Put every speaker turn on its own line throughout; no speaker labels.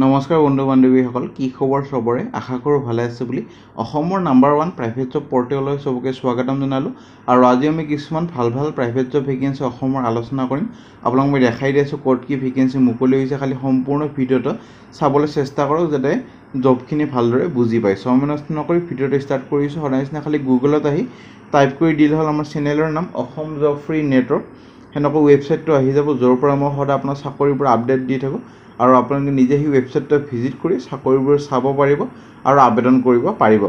নমস্কাৰ বন্ধু বান্ধৱীসকল, কি খবৰ সবৰে? আশা কৰোঁ ভালে আছে বুলি অসমৰ নাম্বাৰ 1 প্ৰাইভেট জব পৰ্টেললৈ সবকে স্বাগতম জনালোঁ। আৰু আজি আমি কিছুমান ভাল প্ৰাইভেট জব ভেকেন্সি অসমৰ আলোচনা কৰিম। আপোনাক মই দেখাই দি আছোঁ ক'ত কি ভেকেন্সি মুকলি হৈছে। খালি সম্পূৰ্ণ ভিডিঅ'টো চাবলৈ চেষ্টা কৰক যাতে জবখিনি ভালদৰে বুজি পায়। সময় নষ্ট নকৰি ভিডিঅ'টো ষ্টাৰ্ট কৰিছোঁ। সদায় নিচিনা খালি গুগলত আহি টাইপ কৰি দিলে হ'ল আমাৰ চেনেলৰ নাম অসম জব ফ্ৰী নেটৱৰ্ক। সেনেকৈ ৱেবছাইটটো আহি যাব, য'ৰ পৰা মই সদায় আপোনাৰ চাকৰিৰ পৰা আপডেট দি থাকোঁ। আৰু আপোনালোকে নিজে সেই ৱেবছাইটটো ভিজিট কৰি চাকৰিবোৰ চাব পাৰিব আৰু আবেদন কৰিব পাৰিব।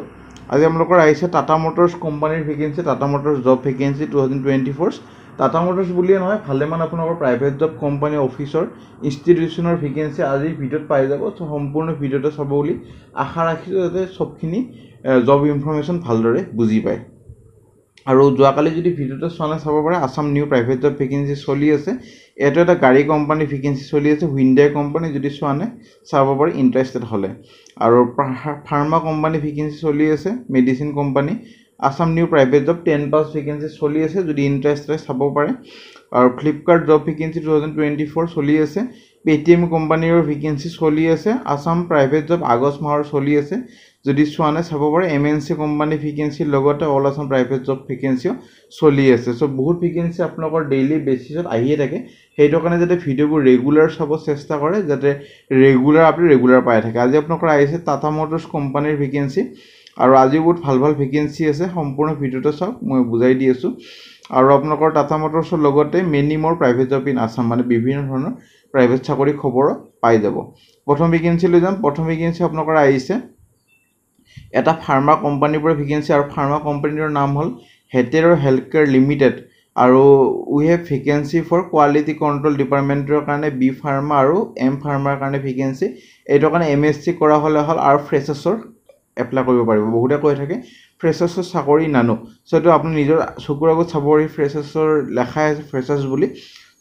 আজি আপোনালোকৰ আহিছে টাটা মটৰ্ছ কোম্পানীৰ vacancy, Tata Motors job vacancy 2024। Tata Motors বুলিয়ে নহয়, ভালেমান আপোনালোকৰ প্ৰাইভেট জব কোম্পানী অফিচৰ ইনষ্টিটিউচনৰ ভেকেন্সি আজিৰ ভিডিঅ'ত পাই যাব। চ' সম্পূৰ্ণ ভিডিঅ'টো চাব বুলি আশা ৰাখিছোঁ যাতে চবখিনি জব ইনফৰমেশ্যন ভালদৰে বুজি পায়। আৰু যোৱাকালি যদি ভিডিঅ'টো চোৱা নাই চাব পাৰে, Assam new private job vacancy চলি আছে। এইটো এটা গাড়ী কোম্পানী ভেকেন্সি চলি আছে, হুইণ্ডাই কোম্পানী। যদি চোৱা নাই চাব পাৰে ইণ্টাৰেষ্টেড হ'লে। আৰু ফাৰ্মা কোম্পানী ভেকেন্সি চলি আছে, medicine company. Assam new private job 10 পাছ ভেকেন্সি চলি আছে, যদি ইণ্টাৰেষ্টেড চাব পাৰে। আৰু ফ্লিপকাৰ্ট জব ভেকেন্সি 2024 চলি আছে। পেটিএম কোম্পানীৰ ভেকেন্সি চলি আছে। আছাম প্ৰাইভেট জব আগষ্ট মাহৰ চলি আছে, যদি চোৱা নাই চাব পাৰে। MNC কোম্পানী ভেকেন্সিৰ লগতে অল আছাম প্ৰাইভেট জব ভেকেন্সিও চলি আছে। চ' বহুত ভেকেন্সি আপোনালোকৰ ডেইলি বেচিছত আহিয়ে থাকে। সেইটো কাৰণে যাতে ভিডিঅ'বোৰ ৰেগুলাৰ চাব চেষ্টা কৰে, যাতে ৰেগুলাৰ আপডেট ৰেগুলাৰ পাই থাকে। আজি আপোনালোকৰ আহিছে টাটা মটৰ্ছ কোম্পানীৰ ভেকেন্সি। আৰু আজিও বহুত ভাল ভেকেন্সি আছে। সম্পূৰ্ণ ভিডিঅ'টো চাওক, মই বুজাই দি আছোঁ। আৰু আপোনালোকৰ টাটা মটৰ্ছৰ লগতে মেনি মোৰ প্ৰাইভেট জব ইন আছাম, মানে বিভিন্ন ধৰণৰ প্ৰাইভেট চাকৰি খবৰো পাই যাব। প্ৰথম ভেকেন্সি লৈ যাম। প্ৰথম ভেকেন্সি আপোনালোকৰ আহিছে এটা ফাৰ্মা কোম্পানীৰ পৰা ভেকেন্সি, আৰু ফাৰ্মা কোম্পানীটোৰ নাম হ'ল হেটেৰ হেল্থ কেয়াৰ লিমিটেড। আৰু we have vacancy for quality control ডিপাৰ্টমেণ্টৰ কাৰণে বি ফাৰ্মা আৰু এম ফাৰ্মাৰ কাৰণে ভেকেন্সি। এইটোৰ কাৰণে MSc কৰা হ'লে হ'ল আৰু ফ্ৰেছাৰ্ছৰ এপ্লাই কৰিব পাৰিব। বহুতে কৈ থাকে ফ্ৰেছাৰ্ছৰ চাকৰি নানো। চ' এইটো আপুনি নিজৰ চকুৰ আগত চাব পাৰি, ফ্ৰেছাৰ্ছৰ লেখাই আছে ফ্ৰেছাৰ্ছ বুলি।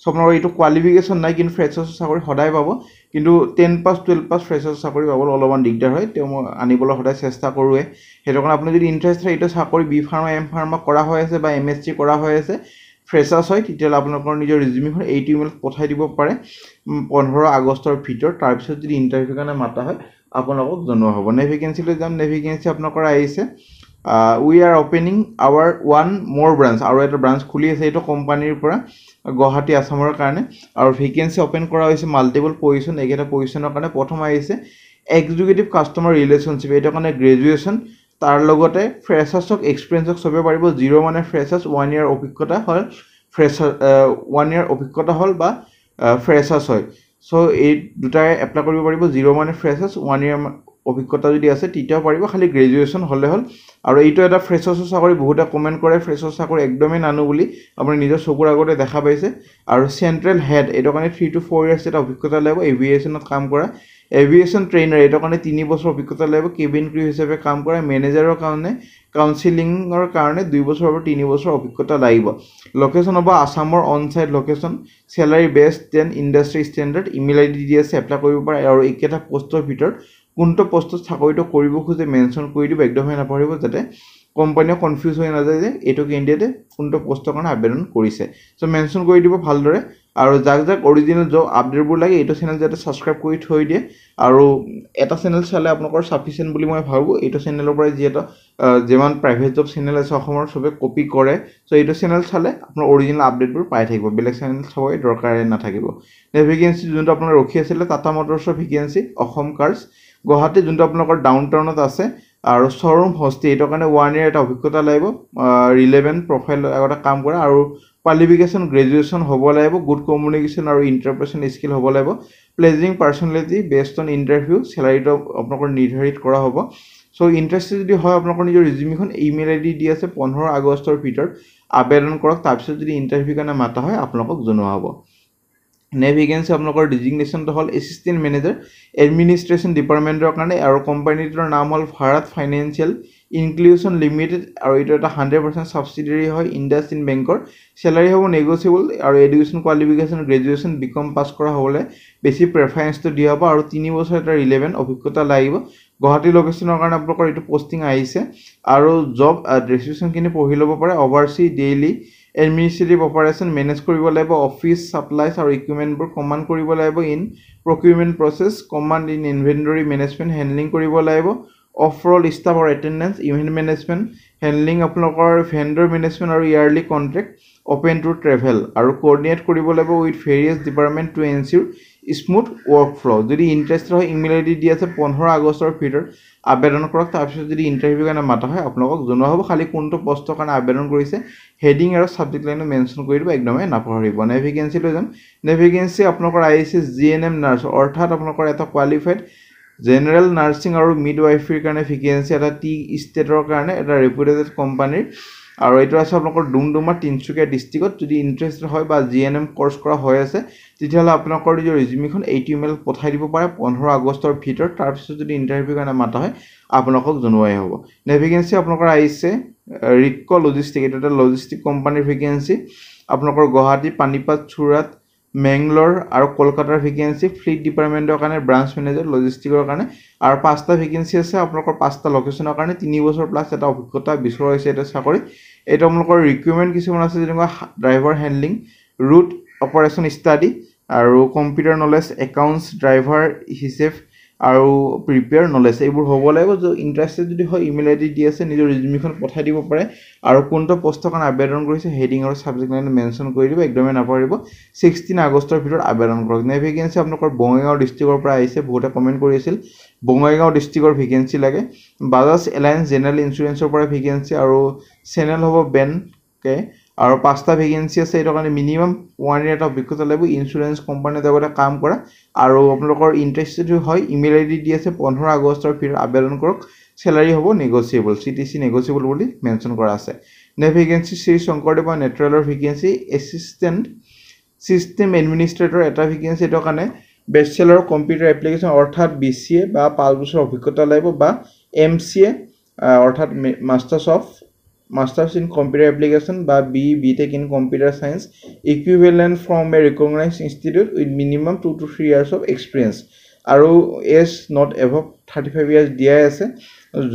চ' আপোনালোকৰ এইটো কোৱালিফিকেশ্যন নাই, কিন্তু ফ্ৰেছাৰ্ছৰ চাকৰি সদায় পাব। কিন্তু 10 পাছ 12 পাছ ফ্ৰেছাৰ্ছৰ চাকৰি পাবলৈ অলপমান দিগদাৰ হয়, তেওঁ মই আনিবলৈ সদায় চেষ্টা কৰোঁৱে। সেইটো কাৰণে আপুনি যদি ইণ্টাৰেষ্ট হয়, এইটো চাকৰি বি ফাৰ্মা এম ফাৰ্মা কৰা হৈ আছে বা MSc কৰা হৈ আছে, ফ্ৰেছাৰ্ছ হয়, তেতিয়াহ'লে আপোনালোকৰ নিজৰ ৰিজিউমিখন এইটো ইমেইলত পঠাই দিব পাৰে 15 আগষ্টৰ ভিতৰত। তাৰপিছত যদি ইণ্টাৰভিউৰ কাৰণে মাতা হয় আপোনালোকক জনোৱা হ'ব। নে ভেকেন্সিলৈ যাম। নে ভেকেন্সি আপোনালোকৰ আহিছে we are opening our one more branch, আৰু এটা ব্ৰাঞ্চ খুলি আছে এইটো কোম্পানীৰ পৰা গুৱাহাটী আছামৰ কাৰণে। আৰু ভেকেন্সি অপেন কৰা হৈছে মাল্টিপল পজিশ্যন। এইকেইটা পজিশ্যনৰ কাৰণে প্ৰথম আহিছে এক্সিকিউটিভ কাষ্টমাৰ ৰিলেশ্যনশ্বিপ, এইটো কাৰণে গ্ৰেজুৱেশ্যন। তাৰ লগতে ফ্ৰেছাৰ্ছক এক্সপিৰিয়েঞ্চক চবে পাৰিব। 0 মানে ফ্ৰেছাৰ্ছ, 1 ইয়াৰ অভিজ্ঞতা হ'ল ফ্ৰেছাৰ 1 ইয়াৰ অভিজ্ঞতা হ'ল বা ফ্ৰেছাৰ্ছ হয়। চ' এই দুটাই এপ্লাই কৰিব পাৰিব। 0 মানে ফ্ৰেছাৰ্ছ, 1 ইয়াৰ অভিজ্ঞতা যদি আছে তেতিয়াও পাৰিব, খালি গ্ৰেজুৱেশ্যন হ'লে হ'ল। আৰু এইটো এটা ফ্ৰেছাৰ্ছৰ চাকৰি। বহুতে কমেণ্ট কৰে ফ্ৰেছাৰ্ছৰ চাকৰি একদমেই নানো বুলি, আপুনি নিজৰ চকুৰ আগতে দেখা পাইছে। আৰু চেণ্ট্ৰেল হেড, এইটো কাৰণে 3 to 4 ইয়াৰ্ছ এটা অভিজ্ঞতা লাগিব। এভিয়েশ্যনত কাম কৰা এভিয়েশ্যন ট্ৰেইনাৰ, এইটো কাৰণে 3 বছৰ অভিজ্ঞতা লাগিব। কেবিন ক্ৰু হিচাপে কাম কৰা মেনেজাৰৰ কাৰণে কাউন্সিলিঙৰ কাৰণে 2 বছৰ আৰু 3 বছৰ অভিজ্ঞতা লাগিব। লোকেশ্যন হ'ব আছামৰ on site location. Salary best than industry standard. Email ID দি আছে, এপ্লাই কৰিব পাৰে। আৰু এইকেইটা পষ্টৰ ভিতৰত কোনটো পষ্টত চাকৰিটো কৰিব খোজে মেনশ্যন কৰি দিব, একদমেই নাপাহৰিব, যাতে কোম্পানীয়ে কনফিউজ হৈ নাযায় যে এইটো কেণ্ডিডেটে কোনটো পষ্টৰ কাৰণে আবেদন কৰিছে। চ' মেনশ্যন কৰি দিব ভালদৰে। আৰু যাক অৰিজিনেল জব আপডেটবোৰ লাগে এইটো চেনেল যাতে ছাবস্ক্ৰাইব কৰি থৈ দিয়ে। আৰু এটা চেনেল চালে আপোনালোকৰ ছাফিচিয়েণ্ট বুলি মই ভাবোঁ। এইটো চেনেলৰ পৰাই যিহেতু যিমান প্ৰাইভেট জব চেনেল আছে অসমৰ চবে কপি কৰে। চ' এইটো চেনেল চালে আপোনাৰ অৰিজিনেল আপডেটবোৰ পাই থাকিব, বেলেগ চেনেল চাবই দৰকাৰে নাথাকিব। ভেকেন্সি যোনটো আপোনাৰ ৰখি আছিলে টাটা মটৰ্ছৰ ভেকেন্সি অসম কাৰ্ছ গুৱাহাটী, যোনটো আপোনালোকৰ ডাউন টাউনত আছে। আৰু শ্ব'ৰুম হষ্টি, এইটোৰ কাৰণে 1 ইয়াৰ এটা অভিজ্ঞতা লাগিব। ৰিলেভেণ্ট প্ৰফাইল আগতে কাম কৰা। আৰু কোৱালিফিকেশ্যন গ্ৰেজুৱেশ্যন হ'ব লাগিব। গুড কমিউনিকেশ্যন আৰু ইণ্টাৰপ্ৰেশ্যন স্কিল হ'ব লাগিব। Pleasing personality best on interview. চেলাৰীটো আপোনালোকৰ নিৰ্ধাৰিত কৰা হ'ব। চ' ইণ্টাৰেষ্টেড যদি হয় আপোনালোকৰ নিজৰ ৰিজিউমিখন ইমেইল ID দি আছে 15 আগষ্টৰ ভিতৰত আবেদন কৰক। তাৰপিছত যদি ইণ্টাৰভিউৰ কাৰণে মাতা হয় আপোনালোকক জনোৱা হ'ব। নে ভেকেন্সি আপোনালোকৰ ডিজিগনেশ্যনটো হ'ল এছিষ্টেণ্ট মেনেজাৰ এডমিনিষ্ট্ৰেশ্যন ডিপাৰ্টমেণ্টৰ কাৰণে। আৰু কোম্পানীটোৰ নাম হ'ল ভাৰত ফাইনেন্সিয়েল ইনক্লুশ্যন লিমিটেড। আৰু এইটো এটা 100% ছাবচিডিয়াৰী হয় ইণ্ডাছ ইন বেংকৰ। চেলাৰী হ'ব নেগচিয়েবল। আৰু এডুকেশ্যন কোৱালিফিকেশ্যন গ্ৰেজুৱেশ্যন BCom পাছ কৰা হ'বলৈ বেছি প্ৰেফাৰেঞ্চটো দিয়া হ'ব। আৰু 3 বছৰ এটা ৰিলেভেণ্ট অভিজ্ঞতা লাগিব। গুৱাহাটী লোকেশ্যনৰ কাৰণে আপোনালোকৰ এইটো পষ্টিং আহিছে। আৰু জব ডেছক্ৰিপশ্যনখিনি পঢ়ি ল'ব পাৰে। Oversee daily administrative operation manage কৰিব লাগিব অফিচ সাপ্লাইজ আৰু ইকুইপমেণ্টবোৰ কমাণ্ড কৰিব লাগিব in procurement process command in inventory management handling কৰিব লাগিব অফৰল ষ্টাফ আৰু এটেণ্ডেন্স ইভেণ্ট মেনেজমেণ্ট হেণ্ডলিং আপোনালোকৰ ভেণ্ডৰ মেনেজমেণ্ট আৰু yearly contract open to travel আৰু কোঅৰ্ডিনেট কৰিব লাগিব with various department to ensure smooth work flow' যদি ইণ্টাৰেষ্টেড হয় ইমেইল আইডি দি আছে 15 আগষ্টৰ ভিতৰত আবেদন কৰক তাৰপিছত যদি ইণ্টাৰভিউ কাৰণে মাতা হয় আপোনালোকক জনোৱা হ'ব খালি কোনটো পষ্টৰ কাৰণে আবেদন কৰিছে হেডিং আৰু ছাবজেক্ট লাইনত মেনশ্যন কৰি দিব একদমেই নাপাহৰিব নে ভেকেঞ্চি লৈ যাম নে ভেকেঞ্চি আপোনালোকৰ আহিছে জিএনএম নাৰ্ছ অৰ্থাৎ আপোনালোকৰ এটা কোৱালিফাইড জেনেৰেল নাৰ্ছিং আৰু মিডৱাইফাৰীৰ কাৰণে ভেকেঞ্চি এটা টি ষ্টেটৰ কাৰণে এটা ৰেপুটেড কোম্পানীৰ আৰু এইটো আছে আপোনালোকৰ ডুমডুমা তিনচুকীয়া ডিষ্ট্ৰিক্টত যদি ইণ্টাৰেষ্টেড হয় বা জিএনএম কোৰ্চ কৰা হৈ আছে তেতিয়াহ'লে আপোনালোকৰ নিজৰ ৰিজিউমিখন এইটো ইমেইল পঠাই দিব পাৰে 15 আগষ্টৰ ভিতৰত তাৰপিছত যদি ইণ্টাৰভিউ কাৰণে মাতা হয় আপোনালোকক জনোৱাই হ'ব নে ভেকেঞ্চি আপোনালোকৰ আহিছে ৰিটক লজিষ্টিক এইটো এটা লজিষ্টিক কোম্পানীৰ ভেকেঞ্চি আপোনালোকৰ গুৱাহাটী পানীপাত চুৰাট মেংগলোৰ আৰু কলকাতাৰ ভেকেঞ্চি ফ্লিট ডিপাৰ্টমেণ্টৰ কাৰণে ব্ৰাঞ্চ মেনেজাৰ লজিষ্টিকৰ কাৰণে আৰু 5টা ভেকেঞ্চি আছে আপোনালোকৰ 5টা লোকেশ্যনৰ কাৰণে 3 বছৰ প্লাছ এটা অভিজ্ঞতা বিচৰা হৈছে এটা চাকৰি এইটো আপোনালোকৰ ৰিকুইৰমেণ্ট কিছুমান আছে যেনেকুৱা driver handling root operation study আৰু কম্পিউটাৰ নলেজ একাউণ্টছ ড্ৰাইভাৰ হিচাপ আৰু প্ৰিপেয়াৰ নলেজ এইবোৰ হ'ব লাগিব যে ইণ্টাৰেষ্টেড যদি হয় ইমেইল আইডি দি আছে নিজৰ ৰিজিউমিখন পঠাই দিব পাৰে আৰু কোনটো পষ্টৰ কাৰণে আবেদন কৰিছে হেডিং আৰু ছাবজেক্ট লাইনত মেনশ্যন কৰি দিব একদমেই নাপাহৰিব 16 আগষ্টৰ ভিতৰত আবেদন কৰক নে ভেকেঞ্চি আপোনালোকৰ বঙাইগাঁও ডিষ্ট্ৰিক্টৰ পৰা আহিছে বহুতে কমেণ্ট কৰি আছিল বঙাইগাঁও ডিষ্ট্ৰিক্টৰ ভেকেঞ্চি লাগে বাজাজ এলায়েন্স জেনেৰেল ইঞ্চুৰেঞ্চৰ পৰা ভেকেঞ্চি আৰু চেনেল হ'ব বেনকে আৰু 5টা ভেকেঞ্চি আছে এইটো কাৰণে মিনিমাম 1 ইয়াৰ এটা অভিজ্ঞতা লাগিব ইঞ্চুৰেঞ্চ কোম্পানীৰ লগতে কাম কৰা আৰু আপোনালোকৰ ইণ্টাৰেষ্টেড হয় ইমেইল আইডি দি আছে 15 আগষ্টৰ ভিতৰত আবেদন কৰক চেলাৰী হ'ব নেগোচিয়েবল চিটিচি নেগোচিয়েবল বুলি মেনশ্যন কৰা আছে নে ভেকেঞ্চি শ্ৰী শংকৰদেৱ নেট্ৰেলৰ ভেকেঞ্চি এছিষ্টেণ্ট চিষ্টেম এডমিনিষ্ট্ৰেটৰ এটা ভেকেঞ্চি এইটো কাৰণে বেচেলৰ কম্পিউটাৰ এপ্লিকেশ্যন অৰ্থাৎ BCA বা 5 বছৰ অভিজ্ঞতা লাগিব বা MCA অৰ্থাৎ Masters in Computer Application বা BTech in Computer Science equivalent from a recognized institute with minimum 2 to 3 years of experience আৰু age not above 35 years দিয়া আছে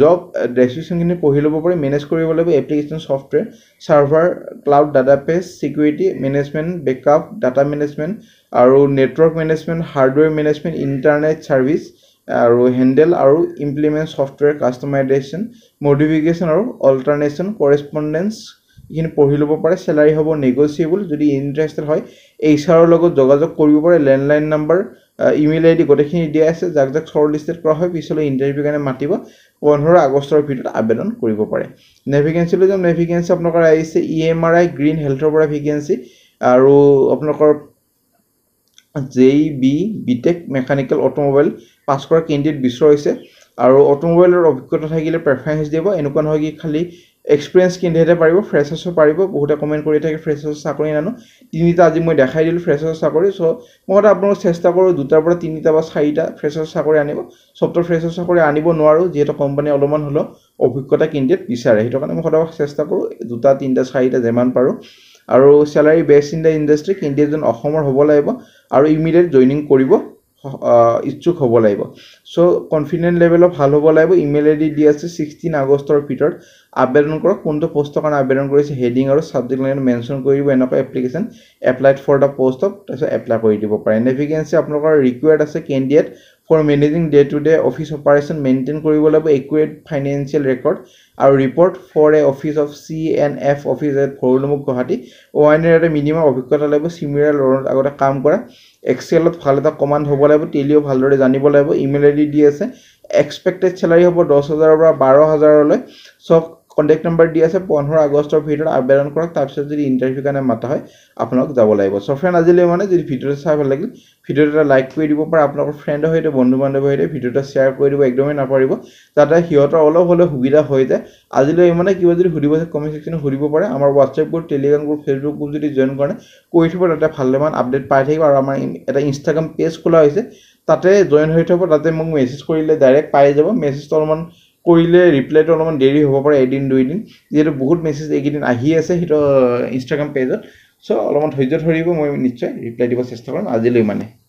জব ডেসক্ৰিপশ্যনখিনি পঢ়ি ল'ব পাৰে মেনেজ কৰিব লাগিব application software server cloud database security management backup data management আৰু network management hardware management internet service আৰু হেণ্ডেল আৰু ইমপ্লিমেণ্ট সফটৱেৰ কাষ্টমাইজেশ্যন মডিফিকেশ্যন আৰু অল্টাৰনেশ্যন কৰেছপণ্ডেন্স এইখিনি পঢ়ি ল'ব পাৰে চেলাৰী হ'ব নেগোচিয়েবল যদি ইণ্টাৰেষ্টেড হয় এইচআৰৰ লগত যোগাযোগ কৰিব পাৰে লেণ্ডলাইন নাম্বাৰ ইমেইল আইডি গোটেইখিনি দিয়া আছে যাক যাক শ্বৰ্ট লিষ্টেড কৰা হয় পিছলৈ ইণ্টাৰভিউ কাৰণে মাতিব 15 আগষ্টৰ ভিতৰত আবেদন কৰিব পাৰে নে ভেকেঞ্চি লৈ যাম নে ভেকেঞ্চি আপোনালোকৰ আহিছে EMRI গ্ৰীণ হেল্থৰ পৰা ভেকেঞ্চি আৰু আপোনালোকৰ JB BTech মেকানিকেল অটোমোবাইল পাছ কৰা কেণ্ডিডেট বিচৰা হৈছে আৰু অটোমোবাইলৰ অভিজ্ঞতা থাকিলে প্ৰেফাৰেন্স দিব এনেকুৱা নহয় কি খালি এক্সপেৰিয়েন্স কেণ্ডিডেটে পাৰিব ফ্ৰেছাৰ্ছো পাৰিব বহুতে কমেণ্ট কৰি থাকে ফ্ৰেছাৰ্ছ চাকৰি নানো তিনিটা আজি মই দেখাই দিলোঁ ফ্ৰেছাৰ্ছ চাকৰি চ' মই আপোনালোক চেষ্টা কৰোঁ 2টাৰ পৰা 3টা বা 4টা ফ্ৰেছাৰ্ছ চাকৰি আনিব সবটো ফ্ৰেছাৰ্ছ চাকৰি আনিব নোৱাৰোঁ যিহেতু কোম্পানী অলপমান হ'লেও অভিজ্ঞতা কেণ্ডিডেট বিচাৰে সেইটো কাৰণে মই সদায় চেষ্টা কৰোঁ 2টা 3টা 4টা যিমান পাৰোঁ আৰু চেলাৰী বেছ ইন দ্য ইণ্ডাষ্ট্ৰি কেণ্ডিডেটজন অসমৰ হ'ব লাগিব আৰু ইমিডিয়েট জইনিং কৰিব ইচ্ছুক হ'ব লাগিব চ' কনফিডেন্ট লেভেল ভাল হ'ব লাগিব ইমেইল আইডি দি আছে 16 আগষ্টৰ ভিতৰত আবেদন কৰক কোনটো পষ্টৰ কাৰণে আবেদন কৰিছে হেডিং আৰু ছাবজেক্ট লাইনত মেনশ্যন কৰি দিব এনেকুৱা application applied for the post of তাৰপিছত এপ্লাই কৰি দিব পাৰে নে ভেকেঞ্চি আপোনালোকৰ ৰিকুৱাৰ্ড আছে candidate for managing day to day office operation maintain কৰিব লাগিব একুৰেট ফাইনেন্সিয়েল ৰেকৰ্ড আৰু report for a office of CNF office at Bharalumukh Guwahati ওৱাইনৰ এটা মিনিমাম অভিজ্ঞতা লাগিব চিমিলাৰ লগত আগতে কাম কৰা এক্সেলত ভাল এটা কমাণ্ড হ'ব লাগিব টেলিও ভালদৰে জানিব লাগিব ইমেইল আইডি দি আছে এক্সপেক্টেড চেলাৰী হ'ব 10,000 পৰা 12,000লৈ সব কন্টেক্ট নাম্বাৰ দি আছে 15 আগষ্টৰ ভিতৰত আবেদন কৰক তাৰপিছত যদি ইণ্টাৰভিউ কাৰণে মাতা হয় আপোনালোক যাব লাগিব সো ফ্ৰেণ্ড আজিলৈ মানে যদি ভিডিঅ'টো চাই ভাল লাগিল ভিডিঅ'টো এটা লাইক কৰি দিব পাৰে আপোনালোকৰ ফ্ৰেণ্ডৰ সৈতে বন্ধু বান্ধৱৰ সৈতে ভিডিঅ'টো শ্বেয়াৰ কৰি দিব একদমেই নাপাৰিব যাতে সিহঁতৰ অলপ হ'লে সুবিধা হৈ যায় আজিলৈ মানে কিবা যদি সুধিব আছে কমেণ্ট সেকশ্যনত সুধিব পাৰে আমাৰ WhatsApp group Telegram group Facebook group যদি জইন কৰে কৰি থব তাতে ভালমান আপডেট পাই থাকিব আৰু আমাৰ এটা ইনষ্টাগ্ৰাম পেজ খোলা হৈছে তাতে জইন হৈ থব তাতে মোক মেছেজ কৰিলে ডাইৰেক্ট পাই যাব মেছেজটো অলপমান কৰিলে ৰিপ্লাইটো অলপমান দেৰি হ'ব পাৰে এদিন দুইদিন যেহেতু বহুত মেছেজ এইকেইদিন আহি আছে সেইটো ইনষ্টাগ্ৰাম পেজত চ' অলপমান ধৈৰ্য ধৰিব মই নিশ্চয় ৰিপ্লাই দিব চেষ্টা কৰিম আজিলৈ মানে